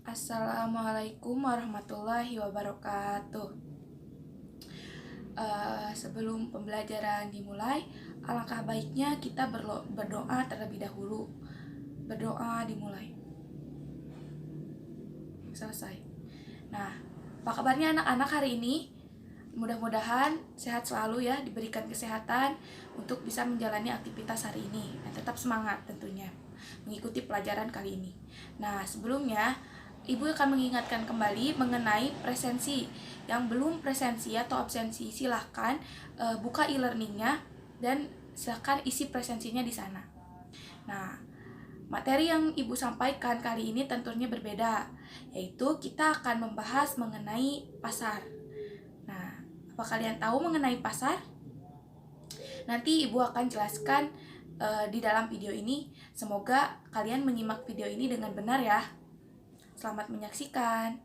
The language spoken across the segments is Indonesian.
Assalamualaikum warahmatullahi wabarakatuh. Sebelum pembelajaran dimulai, alangkah baiknya kita berdoa terlebih dahulu. Berdoa dimulai. Selesai. Nah, apa kabarnya anak-anak hari ini? Mudah-mudahan sehat selalu ya, diberikan kesehatan untuk bisa menjalani aktivitas hari ini. Dan tetap semangat tentunya mengikuti pelajaran kali ini. Nah, sebelumnya Ibu akan mengingatkan kembali mengenai presensi. Yang belum presensi atau absensi, silahkan buka e-learningnya dan silahkan isi presensinya di sana. Nah, materi yang Ibu sampaikan kali ini tentunya berbeda, yaitu kita akan membahas mengenai pasar. Nah, apa kalian tahu mengenai pasar? Nanti Ibu akan jelaskan di dalam video ini. Semoga kalian menyimak video ini dengan benar ya. Selamat menyaksikan.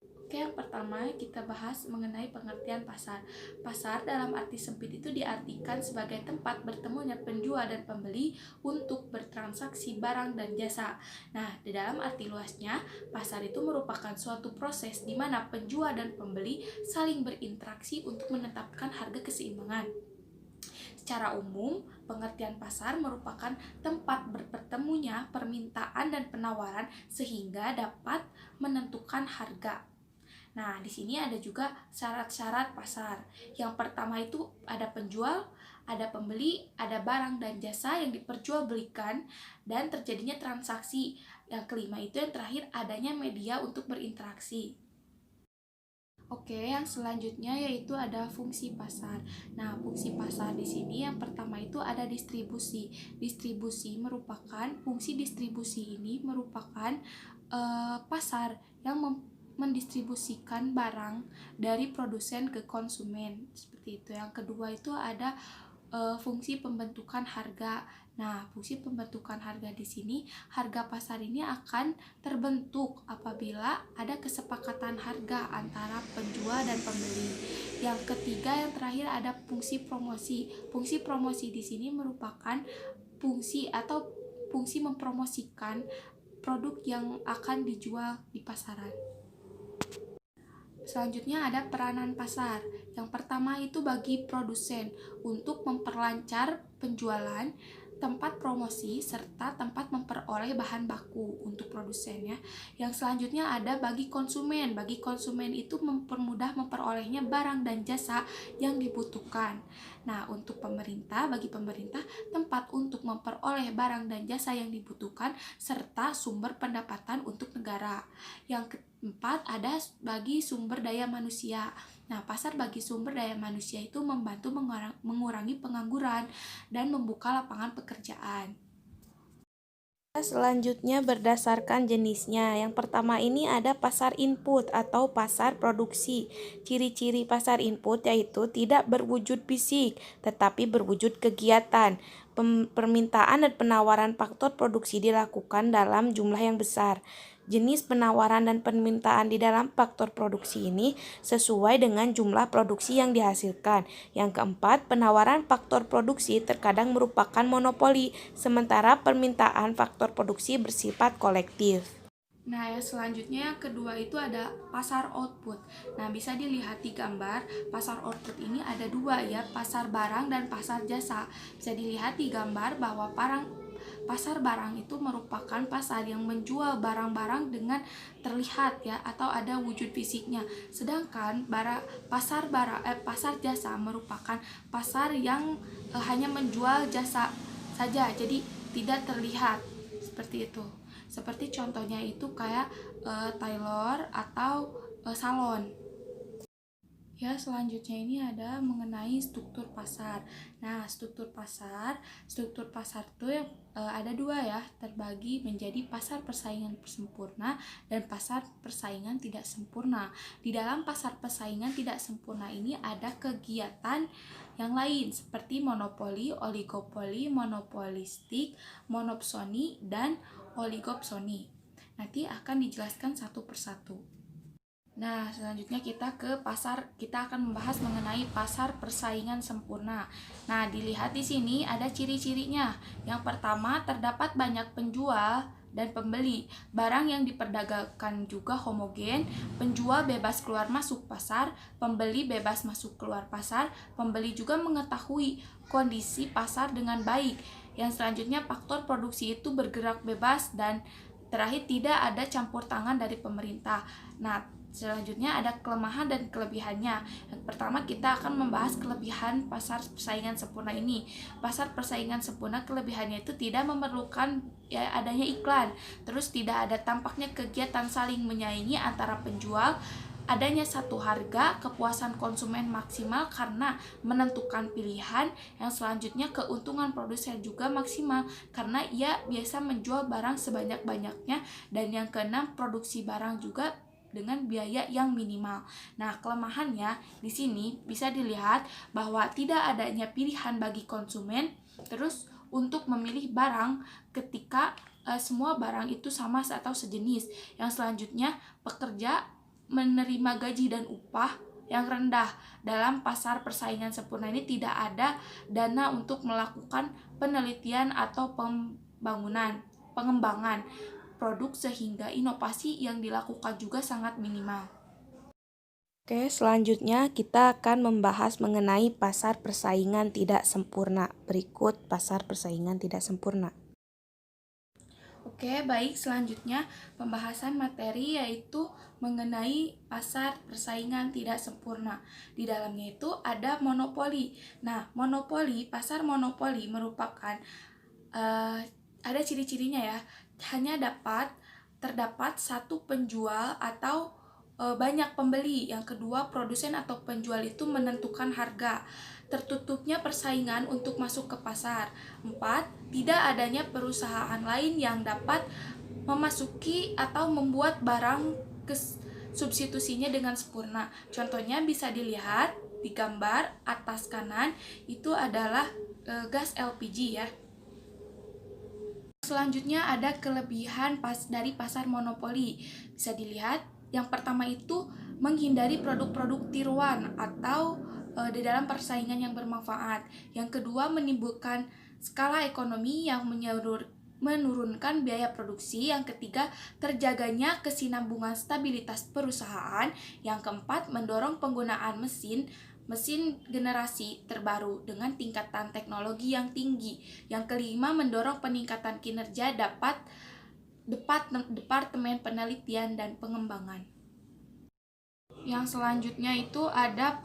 Oke, yang pertama kita bahas mengenai pengertian pasar. Pasar dalam arti sempit itu diartikan sebagai tempat bertemunya penjual dan pembeli untuk bertransaksi barang dan jasa. Nah, di dalam arti luasnya, pasar itu merupakan suatu proses di mana penjual dan pembeli saling berinteraksi untuk menetapkan harga keseimbangan. Secara umum, pengertian pasar merupakan tempat bertemunya permintaan dan penawaran sehingga dapat menentukan harga. Nah, di sini ada juga syarat-syarat pasar. Yang pertama itu ada penjual, ada pembeli, ada barang dan jasa yang diperjualbelikan dan terjadinya transaksi. Yang kelima itu yang terakhir adanya media untuk berinteraksi. Oke, yang selanjutnya yaitu ada fungsi pasar. Nah, fungsi pasar di sini yang pertama itu ada distribusi. Fungsi distribusi ini merupakan pasar yang mendistribusikan barang dari produsen ke konsumen. Seperti itu. Yang kedua itu ada fungsi pembentukan harga. Nah, fungsi pembentukan harga di sini, harga pasar ini akan terbentuk apabila ada kesepakatan harga antara penjual dan pembeli. Yang ketiga, yang terakhir ada fungsi promosi. Fungsi promosi di sini merupakan fungsi mempromosikan produk yang akan dijual di pasaran. Selanjutnya ada peranan pasar. Yang pertama itu bagi produsen untuk memperlancar penjualan, tempat promosi, serta tempat memperoleh bahan baku untuk produsennya. Yang selanjutnya ada bagi konsumen. Bagi konsumen itu mempermudah memperolehnya barang dan jasa yang dibutuhkan. Nah, bagi pemerintah, tempat untuk memperoleh barang dan jasa yang dibutuhkan, serta sumber pendapatan untuk negara. Yang keempat, ada bagi sumber daya manusia. Nah, pasar bagi sumber daya manusia itu membantu mengurangi pengangguran dan membuka lapangan pekerjaan. Selanjutnya berdasarkan jenisnya. Yang pertama ini ada pasar input atau pasar produksi. Ciri-ciri pasar input yaitu tidak berwujud fisik, tetapi berwujud kegiatan. Permintaan dan penawaran faktor produksi dilakukan dalam jumlah yang besar. Jenis penawaran dan permintaan di dalam faktor produksi ini sesuai dengan jumlah produksi yang dihasilkan. Yang keempat, penawaran faktor produksi terkadang merupakan monopoli, sementara permintaan faktor produksi bersifat kolektif. Nah, yang selanjutnya yang kedua itu ada pasar output. Nah, bisa dilihat di gambar, pasar output ini ada dua ya, pasar barang dan pasar jasa. Bisa dilihat di gambar bahwa pasar barang itu merupakan pasar yang menjual barang-barang dengan terlihat ya atau ada wujud fisiknya. Sedangkan pasar jasa merupakan pasar yang hanya menjual jasa saja, jadi tidak terlihat seperti itu. Seperti contohnya itu kayak tailor atau salon. Ya, selanjutnya ini ada mengenai struktur pasar. Nah, struktur pasar itu ada dua ya, terbagi menjadi pasar persaingan sempurna dan pasar persaingan tidak sempurna. Di dalam pasar persaingan tidak sempurna ini ada kegiatan yang lain seperti monopoli, oligopoli, monopolistik, monopsoni, dan oligopsoni. Nanti akan dijelaskan satu persatu. Nah, selanjutnya kita akan membahas mengenai pasar persaingan sempurna. Nah, dilihat di sini ada ciri-cirinya. Yang pertama, terdapat banyak penjual dan pembeli. Barang yang diperdagangkan juga homogen, penjual bebas keluar masuk pasar, pembeli bebas masuk keluar pasar, pembeli juga mengetahui kondisi pasar dengan baik. Yang selanjutnya, faktor produksi itu bergerak bebas, dan terakhir tidak ada campur tangan dari pemerintah. Nah, selanjutnya ada kelemahan dan kelebihannya. Yang pertama, kita akan membahas kelebihan pasar persaingan sempurna ini. Pasar persaingan sempurna, kelebihannya itu tidak memerlukan adanya iklan. Terus tidak ada tampaknya kegiatan saling menyaingi antara penjual, adanya satu harga, kepuasan konsumen maksimal karena menentukan pilihan. Yang selanjutnya, keuntungan produsen juga maksimal karena ia biasa menjual barang sebanyak-banyaknya. Dan yang keenam, produksi barang juga dengan biaya yang minimal. Nah, kelemahannya di sini bisa dilihat bahwa tidak adanya pilihan bagi konsumen, terus untuk memilih barang ketika semua barang itu sama atau sejenis. Yang selanjutnya, pekerja menerima gaji dan upah yang rendah. Dalam pasar persaingan sempurna ini tidak ada dana untuk melakukan penelitian atau pengembangan produk, sehingga inovasi yang dilakukan juga sangat minimal. Oke, selanjutnya kita akan membahas mengenai pasar persaingan tidak sempurna. Berikut pasar persaingan tidak sempurna. Oke, baik, selanjutnya pembahasan materi yaitu mengenai pasar persaingan tidak sempurna. Di dalamnya itu ada monopoli. Nah, pasar monopoli merupakan ada ciri-cirinya ya. Hanya terdapat satu penjual atau banyak pembeli. Yang kedua, produsen atau penjual itu menentukan harga. Tertutupnya persaingan untuk masuk ke pasar. 4. Tidak adanya perusahaan lain yang dapat memasuki atau membuat barang substitusinya dengan sempurna. Contohnya bisa dilihat di gambar atas kanan, itu adalah gas LPG ya. Selanjutnya ada kelebihan dari pasar monopoli. Bisa dilihat, yang pertama itu menghindari produk-produk tiruan atau di dalam persaingan yang bermanfaat. Yang kedua, menimbulkan skala ekonomi yang menurunkan biaya produksi. Yang ketiga, terjaganya kesinambungan stabilitas perusahaan. Yang keempat, mendorong penggunaan mesin generasi terbaru dengan tingkatan teknologi yang tinggi. Yang kelima, mendorong peningkatan kinerja Departemen Penelitian dan Pengembangan. Yang selanjutnya itu ada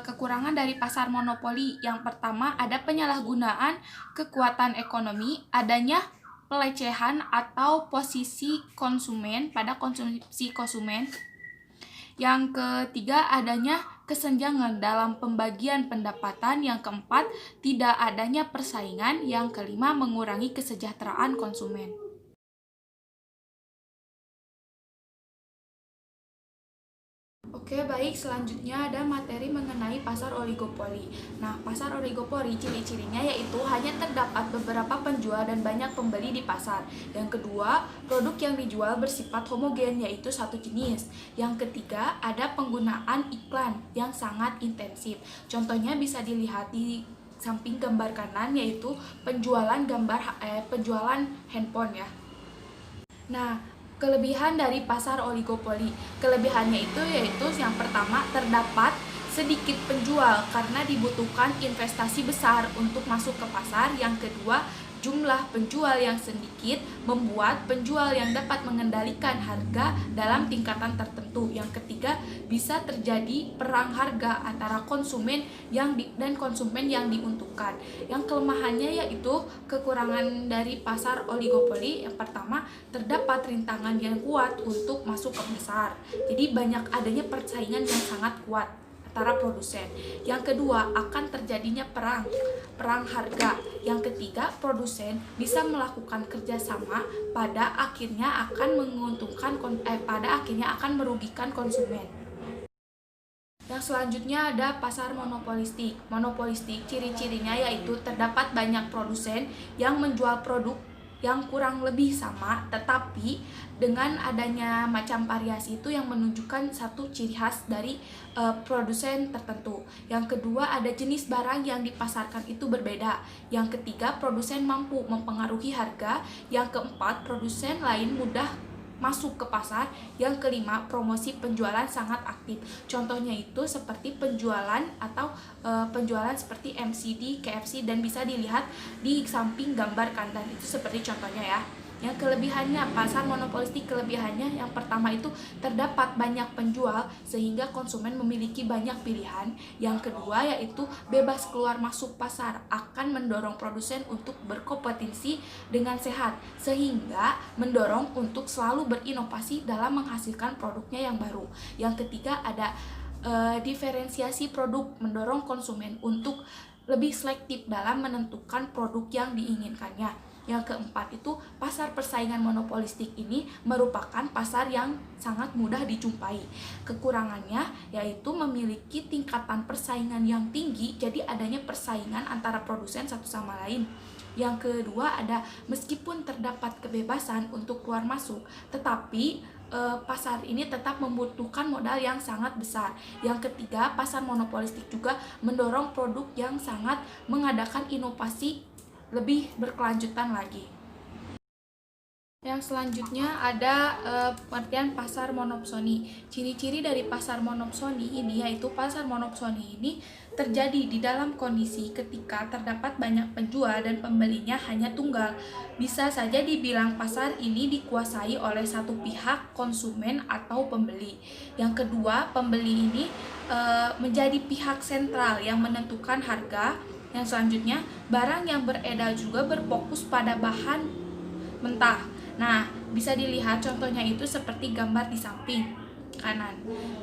kekurangan dari pasar monopoli. Yang pertama, ada penyalahgunaan kekuatan ekonomi, adanya pelecehan atau posisi konsumen pada konsumsi konsumen. Yang ketiga, adanya kesenjangan dalam pembagian pendapatan. Yang keempat, tidak adanya persaingan. Yang kelima, mengurangi kesejahteraan konsumen. Oke, baik, selanjutnya ada materi mengenai pasar oligopoli. Nah, pasar oligopoli ciri-cirinya yaitu hanya terdapat beberapa penjual dan banyak pembeli di pasar. Yang kedua, produk yang dijual bersifat homogen yaitu satu jenis. Yang ketiga, ada penggunaan iklan yang sangat intensif. Contohnya bisa dilihat di samping gambar kanan, yaitu penjualan handphone ya. Nah, kelebihan dari pasar oligopoli. Kelebihannya itu yaitu yang pertama, terdapat sedikit penjual karena dibutuhkan investasi besar untuk masuk ke pasar. Yang kedua, jumlah penjual yang sedikit membuat penjual yang dapat mengendalikan harga dalam tingkatan tertentu. Yang ketiga, bisa terjadi perang harga antara konsumen dan konsumen yang diuntungkan. Yang kelemahannya yaitu kekurangan dari pasar oligopoli. Yang pertama, terdapat rintangan yang kuat untuk masuk ke pasar. Jadi banyak adanya persaingan yang sangat kuat antara produsen. Yang kedua, akan terjadinya perang harga. Yang ketiga, produsen bisa melakukan kerjasama, pada akhirnya akan merugikan konsumen. Yang selanjutnya ada pasar monopolistik. Monopolistik ciri-cirinya yaitu terdapat banyak produsen yang menjual produk yang kurang lebih sama, tetapi dengan adanya macam variasi itu yang menunjukkan satu ciri khas dari produsen tertentu. Yang kedua, ada jenis barang yang dipasarkan itu berbeda. Yang ketiga, produsen mampu mempengaruhi harga. Yang keempat, produsen lain mudah masuk ke pasar. Yang kelima, promosi penjualan sangat aktif. Contohnya itu seperti penjualan atau penjualan seperti MCD, KFC, dan bisa dilihat di samping gambar kandan itu seperti contohnya ya. Yang kelebihannya, pasar monopolistik kelebihannya yang pertama itu terdapat banyak penjual sehingga konsumen memiliki banyak pilihan. Yang kedua yaitu bebas keluar masuk pasar, akan mendorong produsen untuk berkompetisi dengan sehat sehingga mendorong untuk selalu berinovasi dalam menghasilkan produknya yang baru. Yang ketiga ada diferensiasi produk, mendorong konsumen untuk lebih selektif dalam menentukan produk yang diinginkannya. Yang keempat itu pasar persaingan monopolistik ini merupakan pasar yang sangat mudah dijumpai. Kekurangannya yaitu memiliki tingkatan persaingan yang tinggi, jadi adanya persaingan antara produsen satu sama lain. Yang kedua ada meskipun terdapat kebebasan untuk keluar masuk, tetapi pasar ini tetap membutuhkan modal yang sangat besar. Yang ketiga, pasar monopolistik juga mendorong produk yang sangat mengadakan inovasi lebih berkelanjutan lagi. Yang selanjutnya ada pengertian pasar monopsoni. Ciri-ciri dari pasar monopsoni ini yaitu pasar monopsoni ini terjadi di dalam kondisi ketika terdapat banyak penjual dan pembelinya hanya tunggal. Bisa saja dibilang pasar ini dikuasai oleh satu pihak, konsumen atau pembeli. Yang kedua, pembeli ini menjadi pihak sentral yang menentukan harga. Yang selanjutnya, barang yang beredar juga berfokus pada bahan mentah. Nah, bisa dilihat contohnya itu seperti gambar di samping kanan.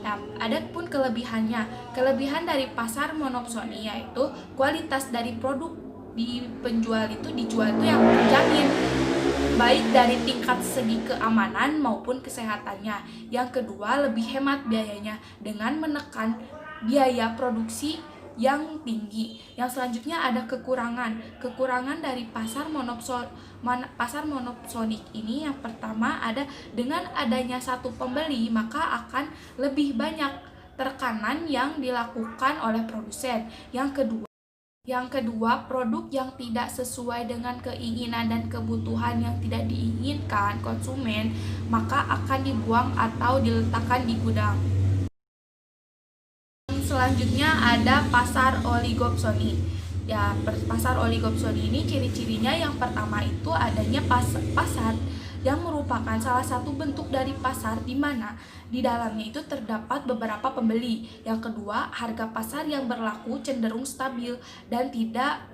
Nah, ada pun kelebihannya. Kelebihan dari pasar monopsoni yaitu kualitas dari produk di penjual itu dijual itu yang terjamin, baik dari tingkat segi keamanan maupun kesehatannya. Yang kedua, lebih hemat biayanya dengan menekan biaya produksi yang tinggi. Yang selanjutnya ada kekurangan. Kekurangan dari pasar monopsonik ini yang pertama ada dengan adanya satu pembeli maka akan lebih banyak tekanan yang dilakukan oleh produsen. Yang kedua, produk yang tidak sesuai dengan keinginan dan kebutuhan yang tidak diinginkan konsumen maka akan dibuang atau diletakkan di gudang. Selanjutnya ada pasar oligopsoni. Ya, pasar oligopsoni ini ciri-cirinya yang pertama itu adanya pasar yang merupakan salah satu bentuk dari pasar di mana di dalamnya itu terdapat beberapa pembeli. Yang kedua, harga pasar yang berlaku cenderung stabil dan tidak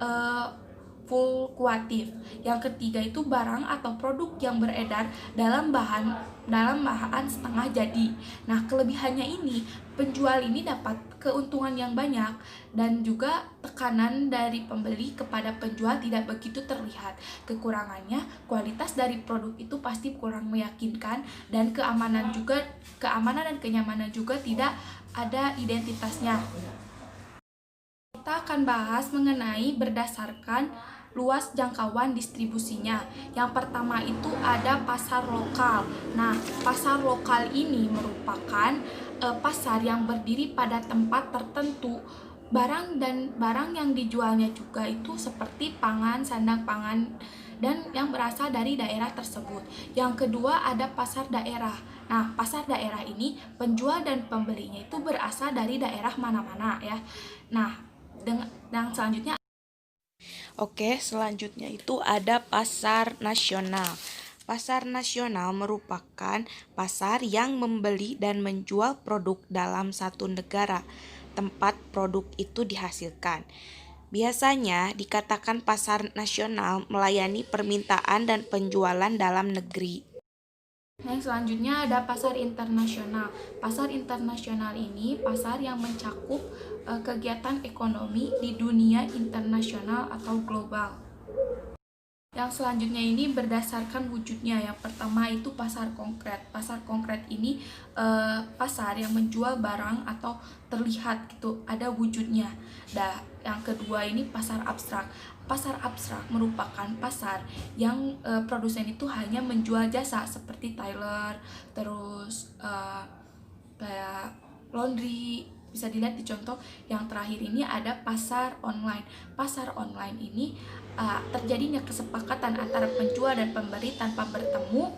fluktuatif. Yang ketiga itu barang atau produk yang beredar dalam bahan setengah jadi. Nah, kelebihannya ini penjual ini dapat keuntungan yang banyak dan juga tekanan dari pembeli kepada penjual tidak begitu terlihat. Kekurangannya, kualitas dari produk itu pasti kurang meyakinkan dan keamanan dan kenyamanan juga tidak ada identitasnya. Kita akan bahas mengenai berdasarkan luas jangkauan distribusinya. Yang pertama itu ada pasar lokal. Nah, pasar lokal ini merupakan pasar yang berdiri pada tempat tertentu. Barang yang dijualnya juga itu seperti pangan, sandang pangan dan yang berasal dari daerah tersebut. Yang kedua ada pasar daerah. Nah, pasar daerah ini penjual dan pembelinya itu berasal dari daerah mana-mana ya. Nah, yang selanjutnya Oke, selanjutnya itu ada pasar nasional. Pasar nasional merupakan pasar yang membeli dan menjual produk dalam satu negara, tempat produk itu dihasilkan. Biasanya dikatakan pasar nasional melayani permintaan dan penjualan dalam negeri. Yang selanjutnya ada pasar internasional. Pasar internasional ini pasar yang mencakup kegiatan ekonomi di dunia internasional atau global. Yang selanjutnya ini berdasarkan wujudnya. Yang pertama itu pasar konkret. Pasar konkret ini pasar yang menjual barang atau terlihat gitu, ada wujudnya. Nah, yang kedua ini pasar abstrak. Pasar abstrak merupakan pasar yang produsen itu hanya menjual jasa seperti tailor, terus kayak laundry. Bisa dilihat di contoh yang terakhir ini ada pasar online. Pasar online ini terjadinya kesepakatan antara penjual dan pembeli tanpa bertemu,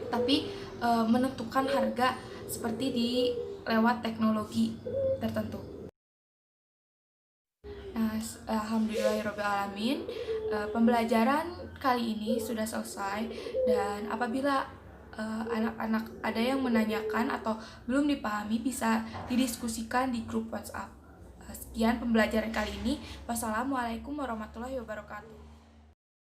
tapi menentukan harga seperti di lewat teknologi tertentu. Nah, alhamdulillahirobbilalamin, pembelajaran kali ini sudah selesai, dan apabila anak-anak ada yang menanyakan atau belum dipahami bisa didiskusikan di grup WhatsApp. Sekian pembelajaran kali ini. Wassalamualaikum warahmatullahi wabarakatuh.